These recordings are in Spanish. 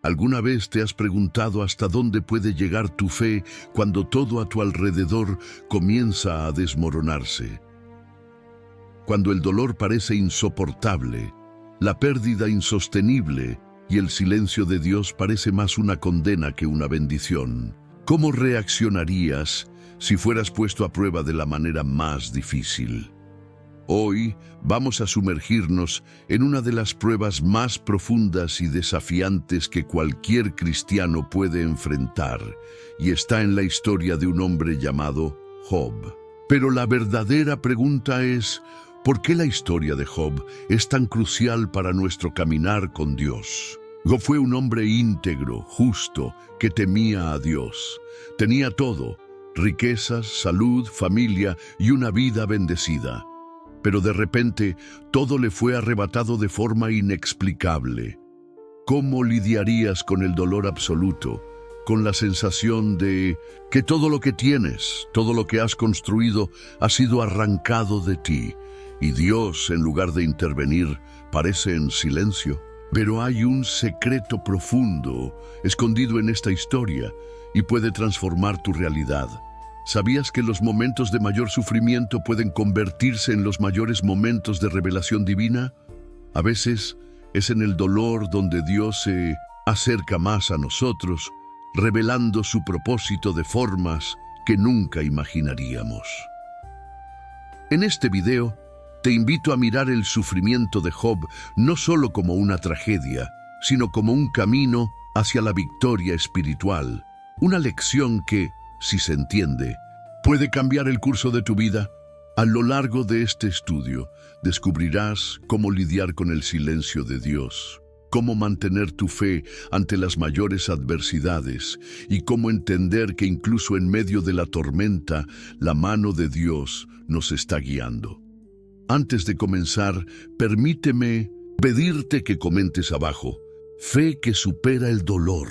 ¿Alguna vez te has preguntado hasta dónde puede llegar tu fe cuando todo a tu alrededor comienza a desmoronarse? Cuando el dolor parece insoportable, la pérdida insostenible y el silencio de Dios parece más una condena que una bendición. ¿Cómo reaccionarías si fueras puesto a prueba de la manera más difícil? Hoy vamos a sumergirnos en una de las pruebas más profundas y desafiantes que cualquier cristiano puede enfrentar, y está en la historia de un hombre llamado Job. Pero la verdadera pregunta es, ¿por qué la historia de Job es tan crucial para nuestro caminar con Dios? Job fue un hombre íntegro, justo, que temía a Dios. Tenía todo: riquezas, salud, familia y una vida bendecida. Pero de repente, todo le fue arrebatado de forma inexplicable. ¿Cómo lidiarías con el dolor absoluto, con la sensación de que todo lo que tienes, todo lo que has construido, ha sido arrancado de ti, y Dios, en lugar de intervenir, parece en silencio? Pero hay un secreto profundo escondido en esta historia y puede transformar tu realidad. ¿Sabías que los momentos de mayor sufrimiento pueden convertirse en los mayores momentos de revelación divina? A veces es en el dolor donde Dios se acerca más a nosotros, revelando su propósito de formas que nunca imaginaríamos. En este video, te invito a mirar el sufrimiento de Job no solo como una tragedia, sino como un camino hacia la victoria espiritual, una lección que, si se entiende, puede cambiar el curso de tu vida. A lo largo de este estudio, descubrirás cómo lidiar con el silencio de Dios, cómo mantener tu fe ante las mayores adversidades y cómo entender que incluso en medio de la tormenta, la mano de Dios nos está guiando. Antes de comenzar, permíteme pedirte que comentes abajo: fe que supera el dolor.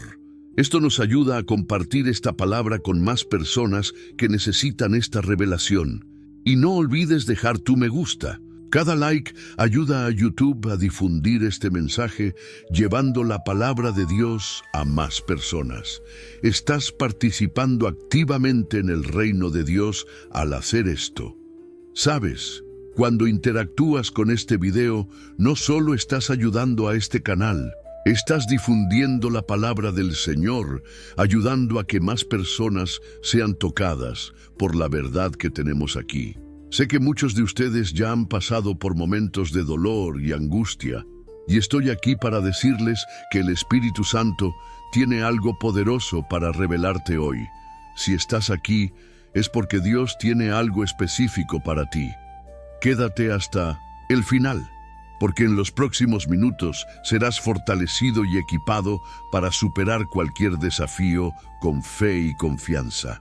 Esto nos ayuda a compartir esta palabra con más personas que necesitan esta revelación. Y no olvides dejar tu me gusta. Cada like ayuda a YouTube a difundir este mensaje, llevando la palabra de Dios a más personas. Estás participando activamente en el reino de Dios al hacer esto. ¿Sabes? Cuando interactúas con este video, no solo estás ayudando a este canal, estás difundiendo la palabra del Señor, ayudando a que más personas sean tocadas por la verdad que tenemos aquí. Sé que muchos de ustedes ya han pasado por momentos de dolor y angustia, y estoy aquí para decirles que el Espíritu Santo tiene algo poderoso para revelarte hoy. Si estás aquí, es porque Dios tiene algo específico para ti. Quédate hasta el final, porque en los próximos minutos serás fortalecido y equipado para superar cualquier desafío con fe y confianza.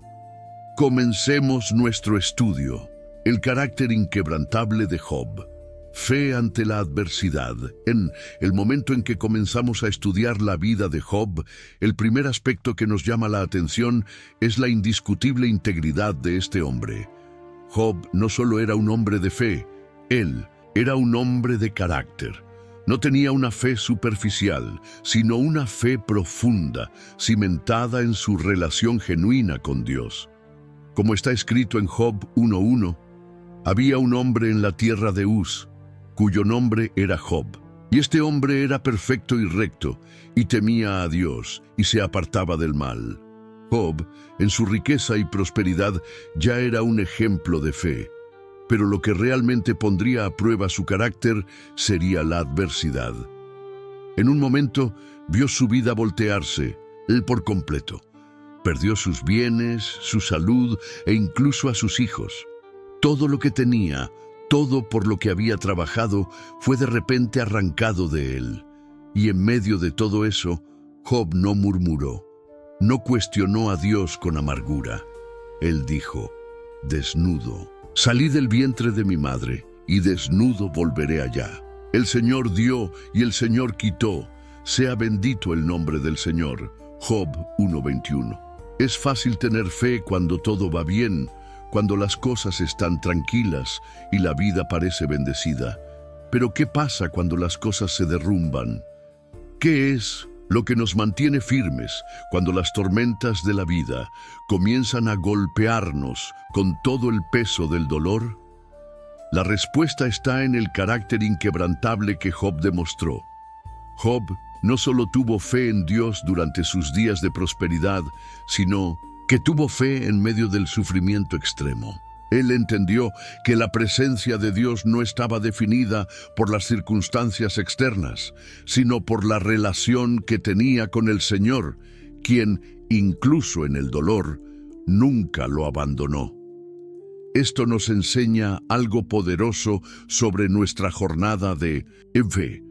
Comencemos nuestro estudio. El carácter inquebrantable de Job. Fe ante la adversidad. En el momento en que comenzamos a estudiar la vida de Job, el primer aspecto que nos llama la atención es la indiscutible integridad de este hombre. Job no solo era un hombre de fe, él era un hombre de carácter. No tenía una fe superficial, sino una fe profunda, cimentada en su relación genuina con Dios. Como está escrito en Job 1:1, había un hombre en la tierra de Uz, cuyo nombre era Job. Y este hombre era perfecto y recto, y temía a Dios, y se apartaba del mal. Job, en su riqueza y prosperidad, ya era un ejemplo de fe. Pero lo que realmente pondría a prueba su carácter sería la adversidad. En un momento, vio su vida voltearse, él por completo. Perdió sus bienes, su salud e incluso a sus hijos. Todo lo que tenía, todo por lo que había trabajado, fue de repente arrancado de él. Y en medio de todo eso, Job no murmuró. No cuestionó a Dios con amargura. Él dijo: desnudo salí del vientre de mi madre, y desnudo volveré allá. El Señor dio y el Señor quitó. Sea bendito el nombre del Señor. Job 1:21. Es fácil tener fe cuando todo va bien, cuando las cosas están tranquilas y la vida parece bendecida. Pero ¿qué pasa cuando las cosas se derrumban? ¿Qué es Lo que nos mantiene firmes cuando las tormentas de la vida comienzan a golpearnos con todo el peso del dolor. La respuesta está en el carácter inquebrantable que Job demostró. Job no solo tuvo fe en Dios durante sus días de prosperidad, sino que tuvo fe en medio del sufrimiento extremo. Él entendió que la presencia de Dios no estaba definida por las circunstancias externas, sino por la relación que tenía con el Señor, quien, incluso en el dolor, nunca lo abandonó. Esto nos enseña algo poderoso sobre nuestra jornada de fe.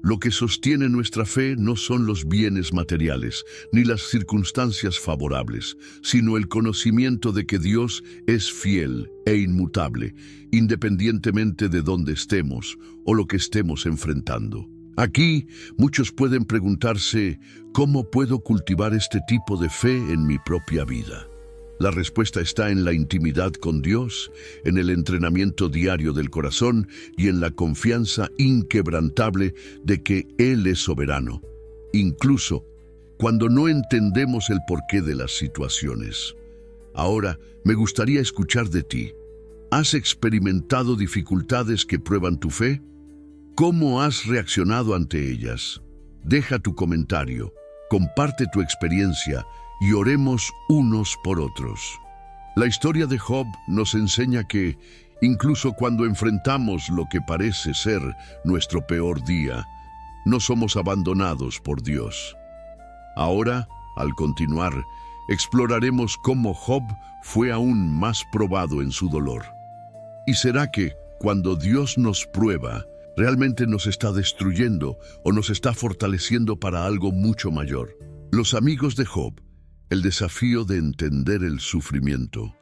Lo que sostiene nuestra fe no son los bienes materiales, ni las circunstancias favorables, sino el conocimiento de que Dios es fiel e inmutable, independientemente de dónde estemos o lo que estemos enfrentando. Aquí, muchos pueden preguntarse, ¿cómo puedo cultivar este tipo de fe en mi propia vida? La respuesta está en la intimidad con Dios, en el entrenamiento diario del corazón y en la confianza inquebrantable de que Él es soberano, incluso cuando no entendemos el porqué de las situaciones. Ahora, me gustaría escuchar de ti. ¿Has experimentado dificultades que prueban tu fe? ¿Cómo has reaccionado ante ellas? Deja tu comentario, comparte tu experiencia y oremos unos por otros. La historia de Job nos enseña que, incluso cuando enfrentamos lo que parece ser nuestro peor día, no somos abandonados por Dios. Ahora, al continuar, exploraremos cómo Job fue aún más probado en su dolor. ¿Y será que, cuando Dios nos prueba, realmente nos está destruyendo o nos está fortaleciendo para algo mucho mayor? Los amigos de Job, el desafío de entender el sufrimiento.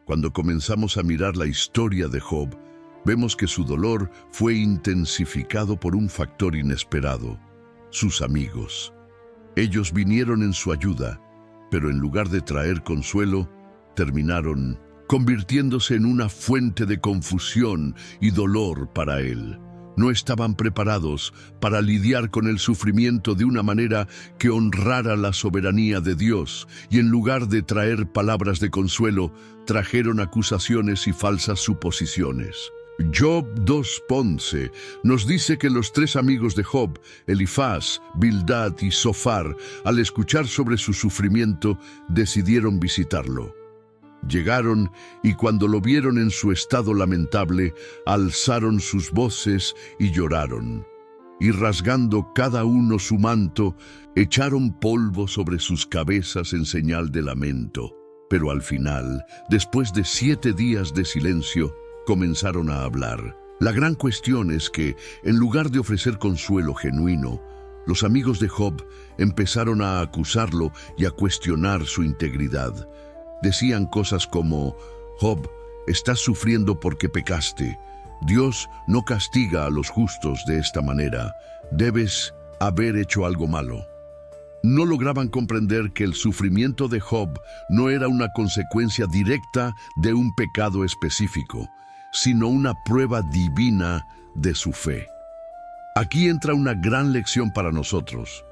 Cuando comenzamos a mirar la historia de Job, vemos que su dolor fue intensificado por un factor inesperado: sus amigos. Ellos vinieron en su ayuda, pero en lugar de traer consuelo, terminaron convirtiéndose en una fuente de confusión y dolor para él. No estaban preparados para lidiar con el sufrimiento de una manera que honrara la soberanía de Dios, y en lugar de traer palabras de consuelo, trajeron acusaciones y falsas suposiciones. Job 2:11 nos dice que los tres amigos de Job, Elifaz, Bildad y Zofar, al escuchar sobre su sufrimiento, decidieron visitarlo. Llegaron y cuando lo vieron en su estado lamentable, alzaron sus voces y lloraron. Y rasgando cada uno su manto, echaron polvo sobre sus cabezas en señal de lamento. Pero al final, después de 7 días de silencio, comenzaron a hablar. La gran cuestión es que, en lugar de ofrecer consuelo genuino, los amigos de Job empezaron a acusarlo y a cuestionar su integridad. Decían cosas como: Job, estás sufriendo porque pecaste. Dios no castiga a los justos de esta manera. Debes haber hecho algo malo. No lograban comprender que el sufrimiento de Job no era una consecuencia directa de un pecado específico, sino una prueba divina de su fe. Aquí entra una gran lección para nosotros.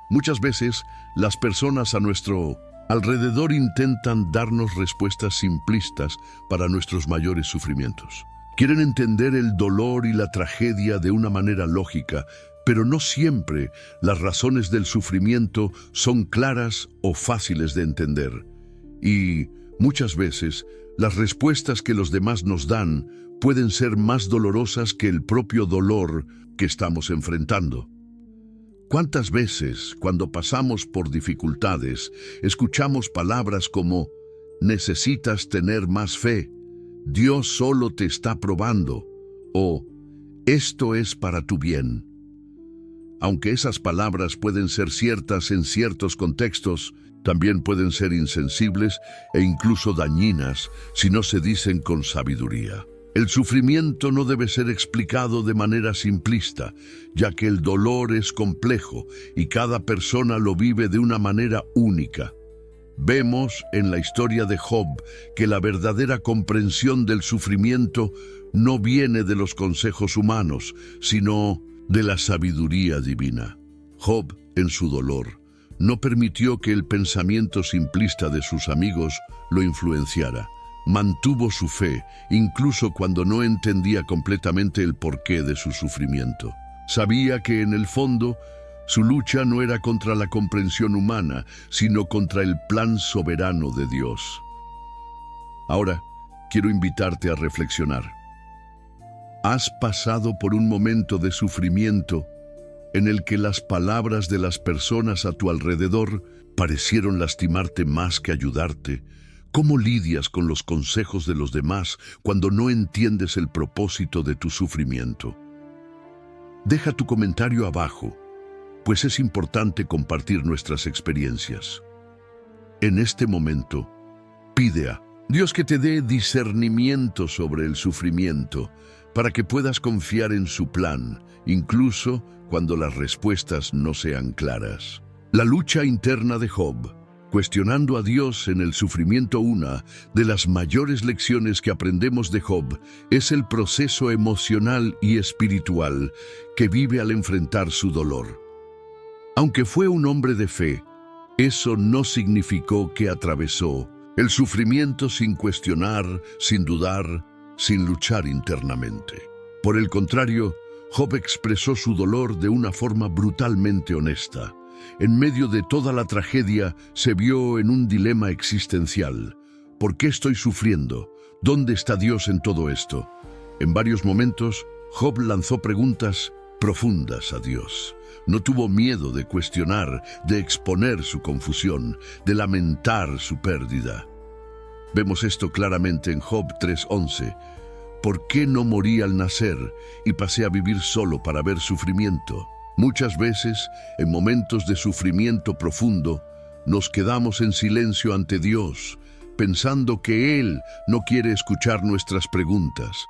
Muchas veces, las personas a nuestro alrededor intentan darnos respuestas simplistas para nuestros mayores sufrimientos. Quieren entender el dolor y la tragedia de una manera lógica, pero no siempre las razones del sufrimiento son claras o fáciles de entender. Y muchas veces, las respuestas que los demás nos dan pueden ser más dolorosas que el propio dolor que estamos enfrentando. ¿Cuántas veces, cuando pasamos por dificultades, escuchamos palabras como: necesitas tener más fe, Dios solo te está probando, o esto es para tu bien? Aunque esas palabras pueden ser ciertas en ciertos contextos, también pueden ser insensibles e incluso dañinas si no se dicen con sabiduría. El sufrimiento no debe ser explicado de manera simplista, ya que el dolor es complejo y cada persona lo vive de una manera única. Vemos en la historia de Job que la verdadera comprensión del sufrimiento no viene de los consejos humanos, sino de la sabiduría divina. Job en su dolor, no permitió que el pensamiento simplista de sus amigos lo influenciara. Mantuvo su fe, incluso cuando no entendía completamente el porqué de su sufrimiento. Sabía que en el fondo, su lucha no era contra la comprensión humana, sino contra el plan soberano de Dios. Ahora, quiero invitarte a reflexionar. ¿Has pasado por un momento de sufrimiento en el que las palabras de las personas a tu alrededor parecieron lastimarte más que ayudarte? ¿Cómo lidias con los consejos de los demás cuando no entiendes el propósito de tu sufrimiento? Deja tu comentario abajo, pues es importante compartir nuestras experiencias. En este momento, pide a Dios que te dé discernimiento sobre el sufrimiento, para que puedas confiar en su plan, incluso cuando las respuestas no sean claras. La lucha interna de Job, cuestionando a Dios en el sufrimiento. Una de las mayores lecciones que aprendemos de Job es el proceso emocional y espiritual que vive al enfrentar su dolor. Aunque fue un hombre de fe, eso no significó que atravesó el sufrimiento sin cuestionar, sin dudar, sin luchar internamente. Por el contrario, Job expresó su dolor de una forma brutalmente honesta. En medio de toda la tragedia, se vio en un dilema existencial. ¿Por qué estoy sufriendo? ¿Dónde está Dios en todo esto? En varios momentos, Job lanzó preguntas profundas a Dios. No tuvo miedo de cuestionar, de exponer su confusión, de lamentar su pérdida. Vemos esto claramente en Job 3:11. ¿Por qué no morí al nacer y pasé a vivir solo para ver sufrimiento? Muchas veces, en momentos de sufrimiento profundo, nos quedamos en silencio ante Dios, pensando que Él no quiere escuchar nuestras preguntas.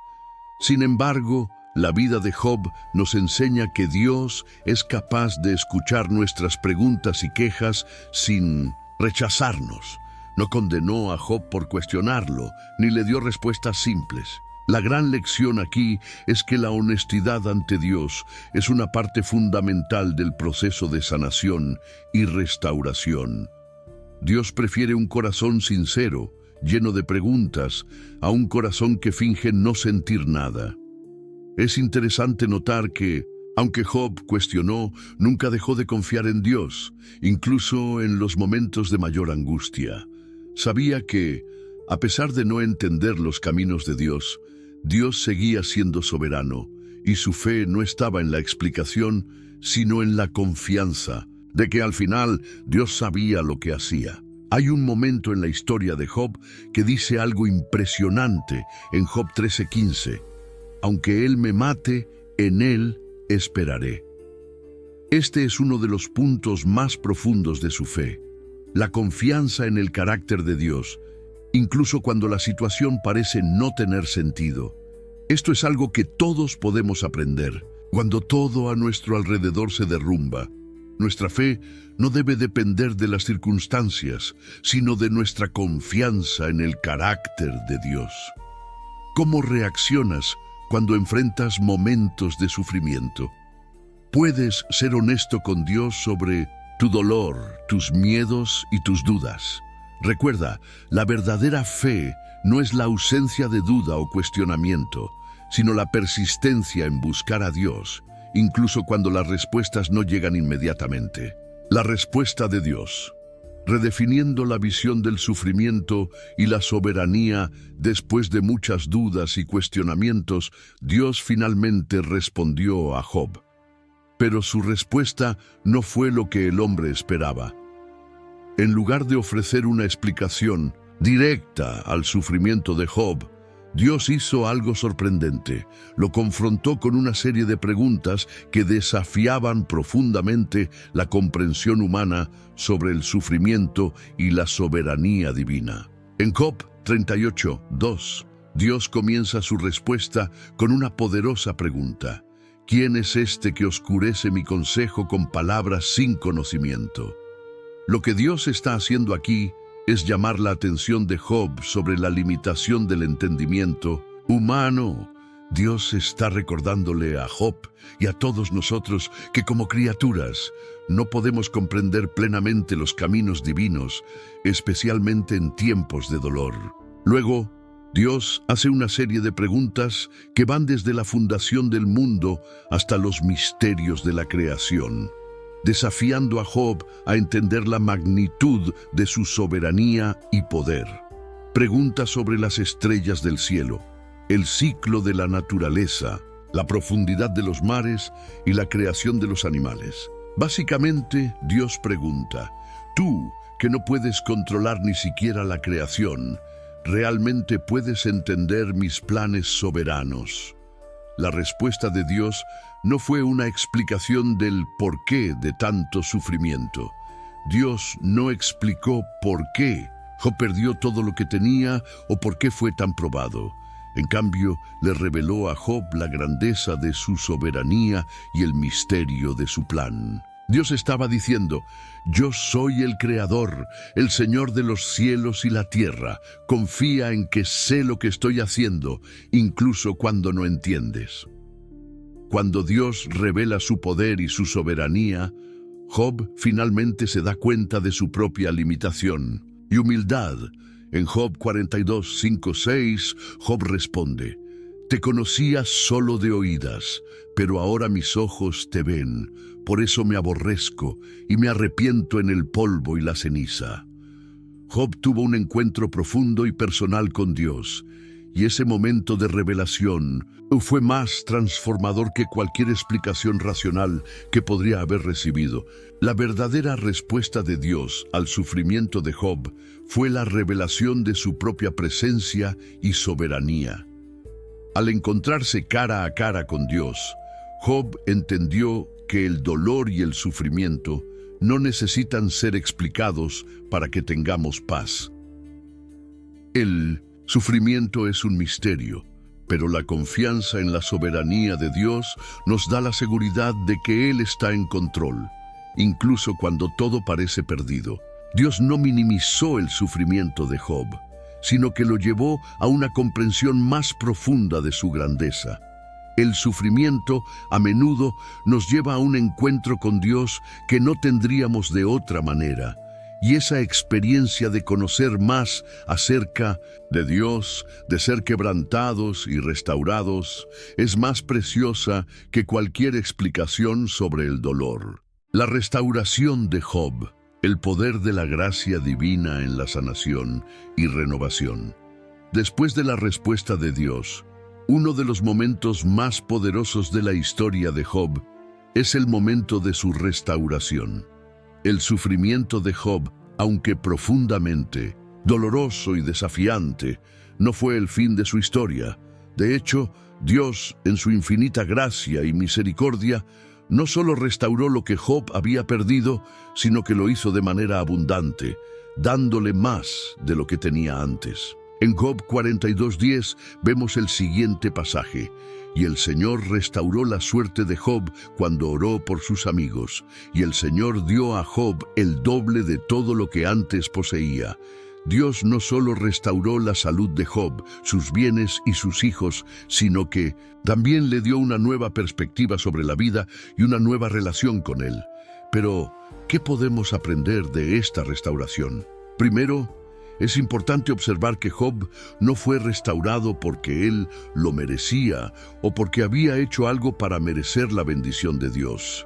Sin embargo, la vida de Job nos enseña que Dios es capaz de escuchar nuestras preguntas y quejas sin rechazarnos. No condenó a Job por cuestionarlo, ni le dio respuestas simples. La gran lección aquí es que la honestidad ante Dios es una parte fundamental del proceso de sanación y restauración. Dios prefiere un corazón sincero, lleno de preguntas, a un corazón que finge no sentir nada. Es interesante notar que, aunque Job cuestionó, nunca dejó de confiar en Dios, incluso en los momentos de mayor angustia. Sabía que, a pesar de no entender los caminos de Dios, Dios seguía siendo soberano, y su fe no estaba en la explicación, sino en la confianza de que al final Dios sabía lo que hacía. Hay un momento en la historia de Job que dice algo impresionante en Job 13:15. Aunque Él me mate, en Él esperaré. Este es uno de los puntos más profundos de su fe. La confianza en el carácter de Dios, incluso cuando la situación parece no tener sentido. Esto es algo que todos podemos aprender. Cuando todo a nuestro alrededor se derrumba, nuestra fe no debe depender de las circunstancias, sino de nuestra confianza en el carácter de Dios. ¿Cómo reaccionas cuando enfrentas momentos de sufrimiento? Puedes ser honesto con Dios sobre tu dolor, tus miedos y tus dudas. Recuerda, la verdadera fe no es la ausencia de duda o cuestionamiento, sino la persistencia en buscar a Dios, incluso cuando las respuestas no llegan inmediatamente. La respuesta de Dios, redefiniendo la visión del sufrimiento y la soberanía. Después de muchas dudas y cuestionamientos, Dios finalmente respondió a Job. Pero su respuesta no fue lo que el hombre esperaba. En lugar de ofrecer una explicación directa al sufrimiento de Job, Dios hizo algo sorprendente. Lo confrontó con una serie de preguntas que desafiaban profundamente la comprensión humana sobre el sufrimiento y la soberanía divina. En Job 38:2, Dios comienza su respuesta con una poderosa pregunta. ¿Quién es este que oscurece mi consejo con palabras sin conocimiento? Lo que Dios está haciendo aquí es llamar la atención de Job sobre la limitación del entendimiento humano. Dios está recordándole a Job y a todos nosotros que como criaturas no podemos comprender plenamente los caminos divinos, especialmente en tiempos de dolor. Luego, Dios hace una serie de preguntas que van desde la fundación del mundo hasta los misterios de la creación, desafiando a Job a entender la magnitud de su soberanía y poder. Preguntas sobre las estrellas del cielo, el ciclo de la naturaleza, la profundidad de los mares y la creación de los animales. Básicamente, Dios pregunta, tú, que no puedes controlar ni siquiera la creación, ¿realmente puedes entender mis planes soberanos? La respuesta de Dios no fue una explicación del porqué de tanto sufrimiento. Dios no explicó por qué Job perdió todo lo que tenía o por qué fue tan probado. En cambio, le reveló a Job la grandeza de su soberanía y el misterio de su plan. Dios estaba diciendo, yo soy el Creador, el Señor de los cielos y la tierra. Confía en que sé lo que estoy haciendo, incluso cuando no entiendes. Cuando Dios revela su poder y su soberanía, Job finalmente se da cuenta de su propia limitación y humildad. En Job 42, 5, 6, Job responde, te conocía solo de oídas, pero ahora mis ojos te ven. Por eso me aborrezco y me arrepiento en el polvo y la ceniza. Job tuvo un encuentro profundo y personal con Dios, y ese momento de revelación fue más transformador que cualquier explicación racional que podría haber recibido. La verdadera respuesta de Dios al sufrimiento de Job fue la revelación de su propia presencia y soberanía. Al encontrarse cara a cara con Dios, Job entendió que el dolor y el sufrimiento no necesitan ser explicados para que tengamos paz. El sufrimiento es un misterio, pero la confianza en la soberanía de Dios nos da la seguridad de que Él está en control, incluso cuando todo parece perdido. Dios no minimizó el sufrimiento de Job, sino que lo llevó a una comprensión más profunda de su grandeza. El sufrimiento a menudo nos lleva a un encuentro con Dios que no tendríamos de otra manera, y esa experiencia de conocer más acerca de Dios, de ser quebrantados y restaurados, es más preciosa que cualquier explicación sobre el dolor. La restauración de Job, el poder de la gracia divina en la sanación y renovación. Después de la respuesta de Dios, uno de los momentos más poderosos de la historia de Job es el momento de su restauración. El sufrimiento de Job, aunque profundamente doloroso y desafiante, no fue el fin de su historia. De hecho, Dios, en su infinita gracia y misericordia, no solo restauró lo que Job había perdido, sino que lo hizo de manera abundante, dándole más de lo que tenía antes. En Job 42:10 vemos el siguiente pasaje. Y el Señor restauró la suerte de Job cuando oró por sus amigos, y el Señor dio a Job el doble de todo lo que antes poseía. Dios no solo restauró la salud de Job, sus bienes y sus hijos, sino que también le dio una nueva perspectiva sobre la vida y una nueva relación con él. Pero, ¿qué podemos aprender de esta restauración? Primero, es importante observar que Job no fue restaurado porque él lo merecía o porque había hecho algo para merecer la bendición de Dios.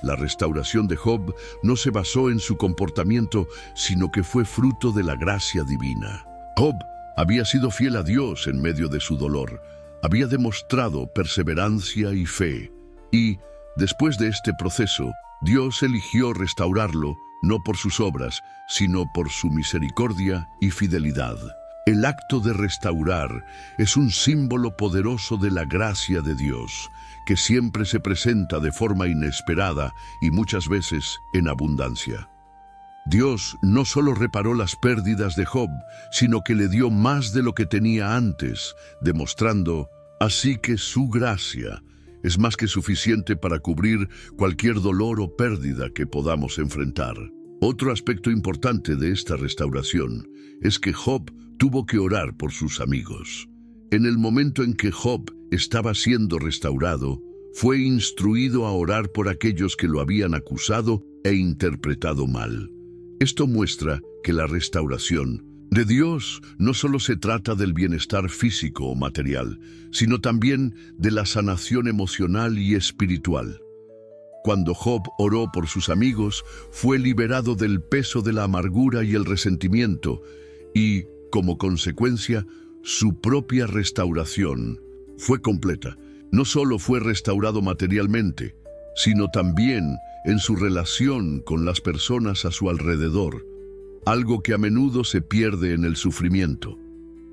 La restauración de Job no se basó en su comportamiento, sino que fue fruto de la gracia divina. Job había sido fiel a Dios en medio de su dolor, había demostrado perseverancia y fe, y, después de este proceso, Dios eligió restaurarlo, no por sus obras, sino por su misericordia y fidelidad. El acto de restaurar es un símbolo poderoso de la gracia de Dios, que siempre se presenta de forma inesperada y muchas veces en abundancia. Dios no solo reparó las pérdidas de Job, sino que le dio más de lo que tenía antes, demostrando así que su gracia es más que suficiente para cubrir cualquier dolor o pérdida que podamos enfrentar. Otro aspecto importante de esta restauración es que Job tuvo que orar por sus amigos. En el momento en que Job estaba siendo restaurado, fue instruido a orar por aquellos que lo habían acusado e interpretado mal. Esto muestra que la restauración de Dios no solo se trata del bienestar físico o material, sino también de la sanación emocional y espiritual. Cuando Job oró por sus amigos, fue liberado del peso de la amargura y el resentimiento, y, como consecuencia, su propia restauración fue completa. No solo fue restaurado materialmente, sino también en su relación con las personas a su alrededor, algo que a menudo se pierde en el sufrimiento.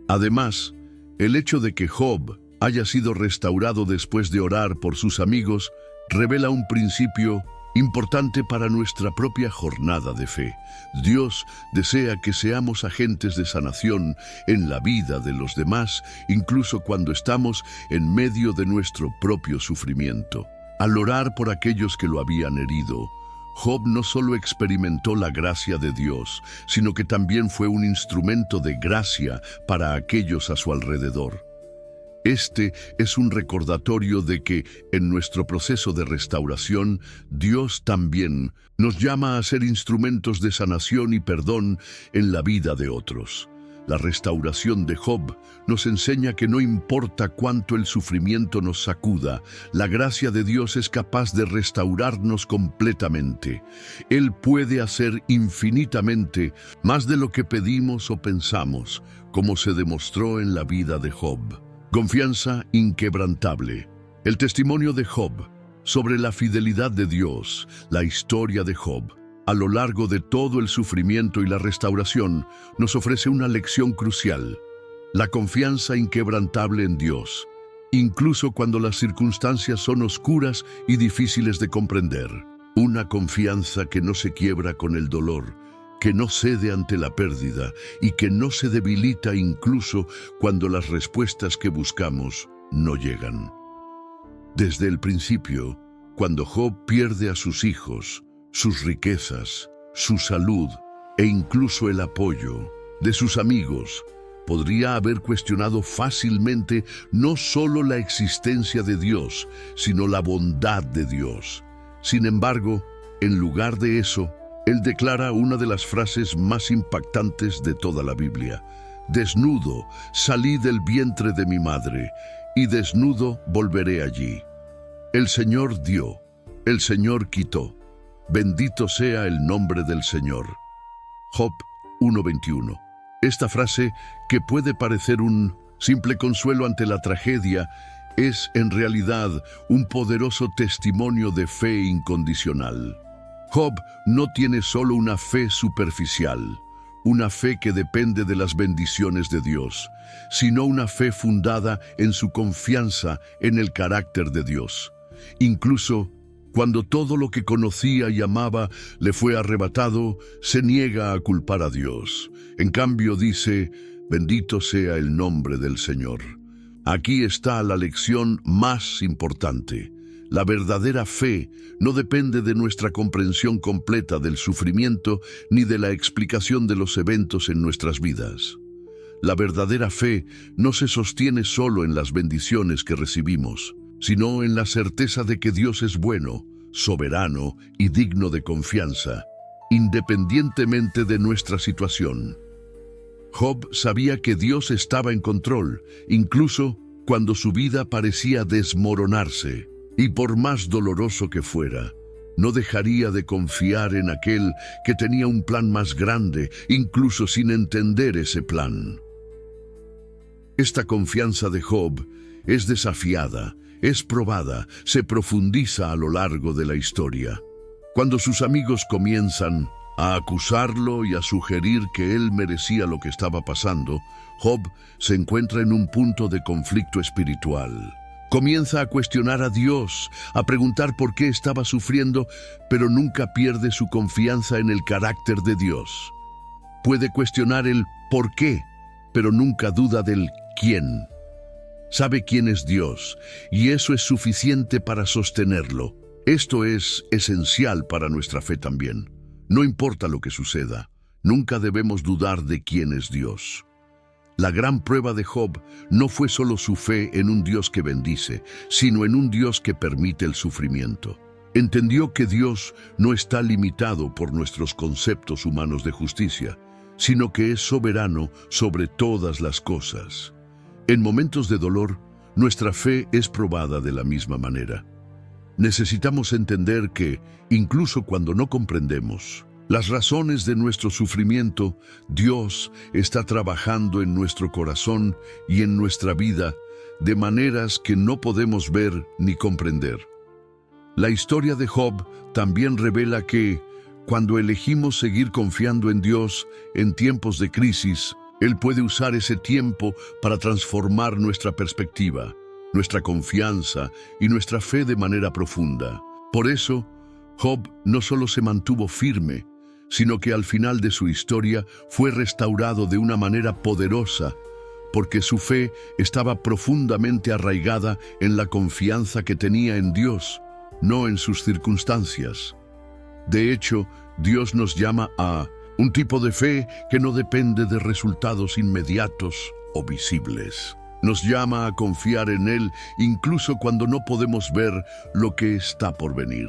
Además, el hecho de que Job haya sido restaurado después de orar por sus amigos revela un principio importante para nuestra propia jornada de fe. Dios desea que seamos agentes de sanación en la vida de los demás, incluso cuando estamos en medio de nuestro propio sufrimiento. Al orar por aquellos que lo habían herido, Job no solo experimentó la gracia de Dios, sino que también fue un instrumento de gracia para aquellos a su alrededor. Este es un recordatorio de que, en nuestro proceso de restauración, Dios también nos llama a ser instrumentos de sanación y perdón en la vida de otros. La restauración de Job nos enseña que no importa cuánto el sufrimiento nos sacuda, la gracia de Dios es capaz de restaurarnos completamente. Él puede hacer infinitamente más de lo que pedimos o pensamos, como se demostró en la vida de Job. Confianza inquebrantable. El testimonio de Job sobre la fidelidad de Dios, la historia de Job, a lo largo de todo el sufrimiento y la restauración, nos ofrece una lección crucial: la confianza inquebrantable en Dios, incluso cuando las circunstancias son oscuras y difíciles de comprender. Una confianza que no se quiebra con el dolor, que no cede ante la pérdida y que no se debilita incluso cuando las respuestas que buscamos no llegan. Desde el principio, cuando Job pierde a sus hijos, sus riquezas, su salud e incluso el apoyo de sus amigos, podría haber cuestionado fácilmente no solo la existencia de Dios, sino la bondad de Dios. Sin embargo, en lugar de eso, él declara una de las frases más impactantes de toda la Biblia: desnudo salí del vientre de mi madre, y desnudo volveré allí. El Señor dio, el Señor quitó. Bendito sea el nombre del Señor. Job 1:21. Esta frase, que puede parecer un simple consuelo ante la tragedia, es en realidad un poderoso testimonio de fe incondicional. Job no tiene solo una fe superficial, una fe que depende de las bendiciones de Dios, sino una fe fundada en su confianza en el carácter de Dios. Incluso cuando todo lo que conocía y amaba le fue arrebatado, se niega a culpar a Dios. En cambio dice: bendito sea el nombre del Señor. Aquí está la lección más importante. La verdadera fe no depende de nuestra comprensión completa del sufrimiento ni de la explicación de los eventos en nuestras vidas. La verdadera fe no se sostiene solo en las bendiciones que recibimos, sino en la certeza de que Dios es bueno, soberano y digno de confianza, independientemente de nuestra situación. Job sabía que Dios estaba en control, incluso cuando su vida parecía desmoronarse. Y por más doloroso que fuera, no dejaría de confiar en aquel que tenía un plan más grande, incluso sin entender ese plan. Esta confianza de Job es desafiada, es probada, se profundiza a lo largo de la historia. Cuando sus amigos comienzan a acusarlo y a sugerir que él merecía lo que estaba pasando, Job se encuentra en un punto de conflicto espiritual. Comienza a cuestionar a Dios, a preguntar por qué estaba sufriendo, pero nunca pierde su confianza en el carácter de Dios. Puede cuestionar el por qué, pero nunca duda del quién. Sabe quién es Dios, y eso es suficiente para sostenerlo. Esto es esencial para nuestra fe también. No importa lo que suceda, nunca debemos dudar de quién es Dios. La gran prueba de Job no fue solo su fe en un Dios que bendice, sino en un Dios que permite el sufrimiento. Entendió que Dios no está limitado por nuestros conceptos humanos de justicia, sino que es soberano sobre todas las cosas. En momentos de dolor, nuestra fe es probada de la misma manera. Necesitamos entender que, incluso cuando no comprendemos las razones de nuestro sufrimiento, Dios está trabajando en nuestro corazón y en nuestra vida de maneras que no podemos ver ni comprender. La historia de Job también revela que, cuando elegimos seguir confiando en Dios en tiempos de crisis, Él puede usar ese tiempo para transformar nuestra perspectiva, nuestra confianza y nuestra fe de manera profunda. Por eso, Job no solo se mantuvo firme, sino que al final de su historia fue restaurado de una manera poderosa, porque su fe estaba profundamente arraigada en la confianza que tenía en Dios, no en sus circunstancias. De hecho, Dios nos llama a un tipo de fe que no depende de resultados inmediatos o visibles. Nos llama a confiar en Él incluso cuando no podemos ver lo que está por venir.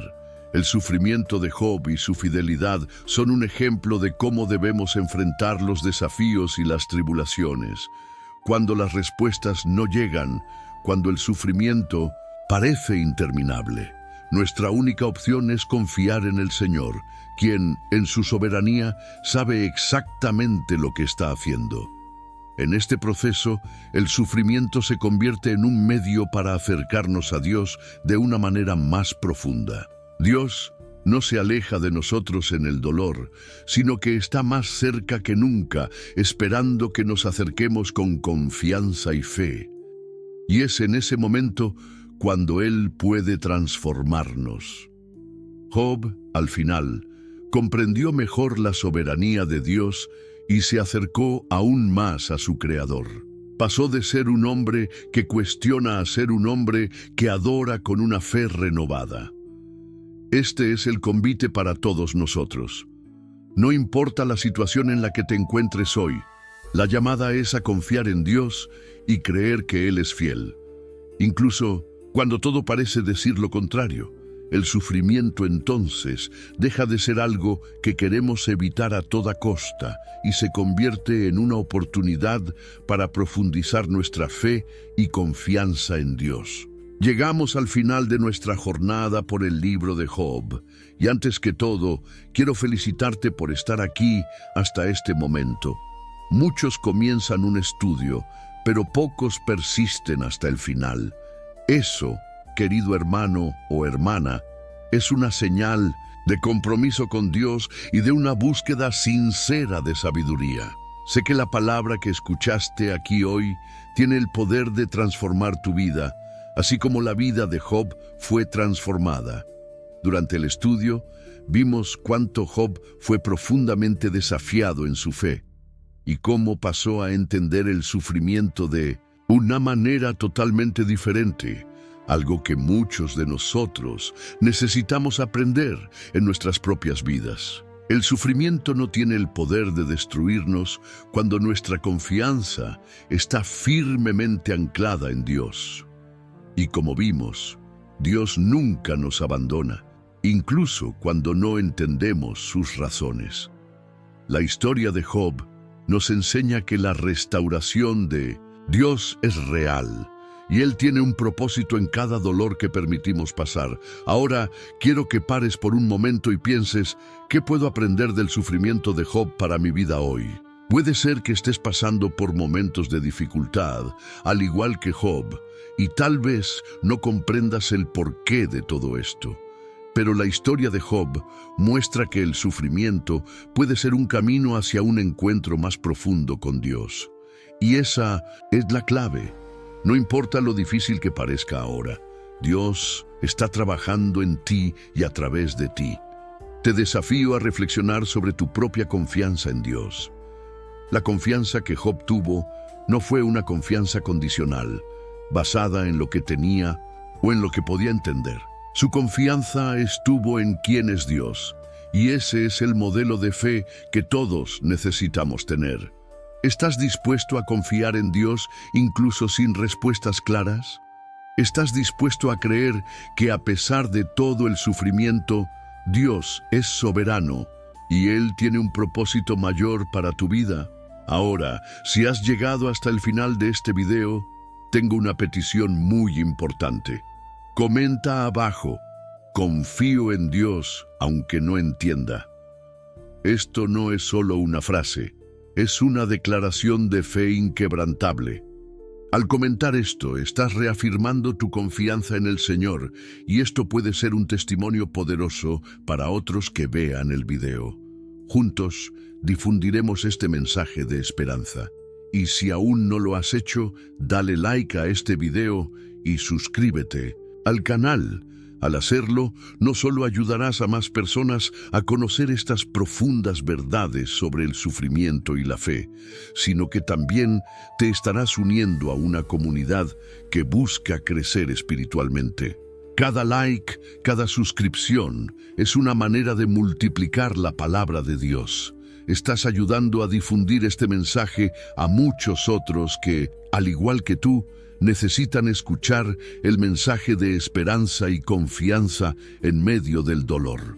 El sufrimiento de Job y su fidelidad son un ejemplo de cómo debemos enfrentar los desafíos y las tribulaciones. Cuando las respuestas no llegan, cuando el sufrimiento parece interminable, nuestra única opción es confiar en el Señor, quien, en su soberanía, sabe exactamente lo que está haciendo. En este proceso, el sufrimiento se convierte en un medio para acercarnos a Dios de una manera más profunda. Dios no se aleja de nosotros en el dolor, sino que está más cerca que nunca, esperando que nos acerquemos con confianza y fe. Y es en ese momento cuando Él puede transformarnos. Job, al final, comprendió mejor la soberanía de Dios y se acercó aún más a su Creador. Pasó de ser un hombre que cuestiona a ser un hombre que adora con una fe renovada. Este es el convite para todos nosotros. No importa la situación en la que te encuentres hoy, la llamada es a confiar en Dios y creer que Él es fiel. Incluso cuando todo parece decir lo contrario, el sufrimiento entonces deja de ser algo que queremos evitar a toda costa y se convierte en una oportunidad para profundizar nuestra fe y confianza en Dios. Llegamos al final de nuestra jornada por el libro de Job, y antes que todo, quiero felicitarte por estar aquí hasta este momento. Muchos comienzan un estudio, pero pocos persisten hasta el final. Eso, querido hermano o hermana, es una señal de compromiso con Dios y de una búsqueda sincera de sabiduría. Sé que la palabra que escuchaste aquí hoy tiene el poder de transformar tu vida, así como la vida de Job fue transformada. Durante el estudio, vimos cuánto Job fue profundamente desafiado en su fe y cómo pasó a entender el sufrimiento de una manera totalmente diferente, algo que muchos de nosotros necesitamos aprender en nuestras propias vidas. El sufrimiento no tiene el poder de destruirnos cuando nuestra confianza está firmemente anclada en Dios. Y como vimos, Dios nunca nos abandona, incluso cuando no entendemos sus razones. La historia de Job nos enseña que la restauración de Dios es real, y Él tiene un propósito en cada dolor que permitimos pasar. Ahora, quiero que pares por un momento y pienses, ¿qué puedo aprender del sufrimiento de Job para mi vida hoy? Puede ser que estés pasando por momentos de dificultad, al igual que Job, y tal vez no comprendas el porqué de todo esto. Pero la historia de Job muestra que el sufrimiento puede ser un camino hacia un encuentro más profundo con Dios. Y esa es la clave. No importa lo difícil que parezca ahora, Dios está trabajando en ti y a través de ti. Te desafío a reflexionar sobre tu propia confianza en Dios. La confianza que Job tuvo no fue una confianza condicional, basada en lo que tenía o en lo que podía entender. Su confianza estuvo en quién es Dios, y ese es el modelo de fe que todos necesitamos tener. ¿Estás dispuesto a confiar en Dios incluso sin respuestas claras? ¿Estás dispuesto a creer que a pesar de todo el sufrimiento, Dios es soberano y Él tiene un propósito mayor para tu vida? Ahora, si has llegado hasta el final de este video, tengo una petición muy importante. Comenta abajo: confío en Dios aunque no entienda. Esto no es solo una frase, es una declaración de fe inquebrantable. Al comentar esto, estás reafirmando tu confianza en el Señor, y esto puede ser un testimonio poderoso para otros que vean el video. Juntos, difundiremos este mensaje de esperanza. Y si aún no lo has hecho, dale like a este video y suscríbete al canal. Al hacerlo, no solo ayudarás a más personas a conocer estas profundas verdades sobre el sufrimiento y la fe, sino que también te estarás uniendo a una comunidad que busca crecer espiritualmente. Cada like, cada suscripción es una manera de multiplicar la palabra de Dios. Estás ayudando a difundir este mensaje a muchos otros que, al igual que tú, necesitan escuchar el mensaje de esperanza y confianza en medio del dolor.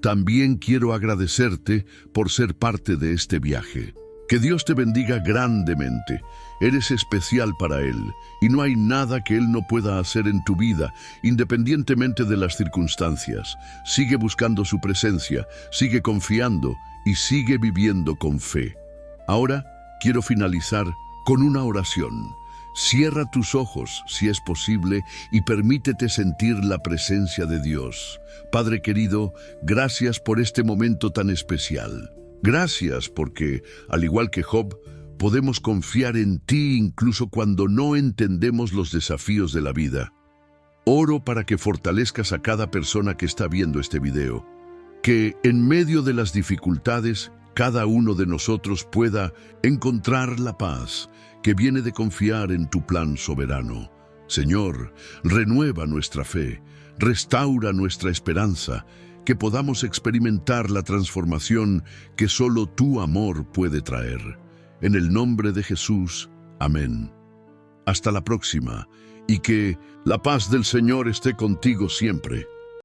También quiero agradecerte por ser parte de este viaje. Que Dios te bendiga grandemente. Eres especial para Él y no hay nada que Él no pueda hacer en tu vida, independientemente de las circunstancias. Sigue buscando su presencia, sigue confiando y sigue viviendo con fe. Ahora quiero finalizar con una oración. Cierra tus ojos, si es posible, y permítete sentir la presencia de Dios. Padre querido, gracias por este momento tan especial. Gracias porque, al igual que Job, podemos confiar en ti incluso cuando no entendemos los desafíos de la vida. Oro para que fortalezcas a cada persona que está viendo este video. Que en medio de las dificultades, cada uno de nosotros pueda encontrar la paz que viene de confiar en tu plan soberano. Señor, renueva nuestra fe, restaura nuestra esperanza, que podamos experimentar la transformación que solo tu amor puede traer. En el nombre de Jesús, amén. Hasta la próxima, y que la paz del Señor esté contigo siempre.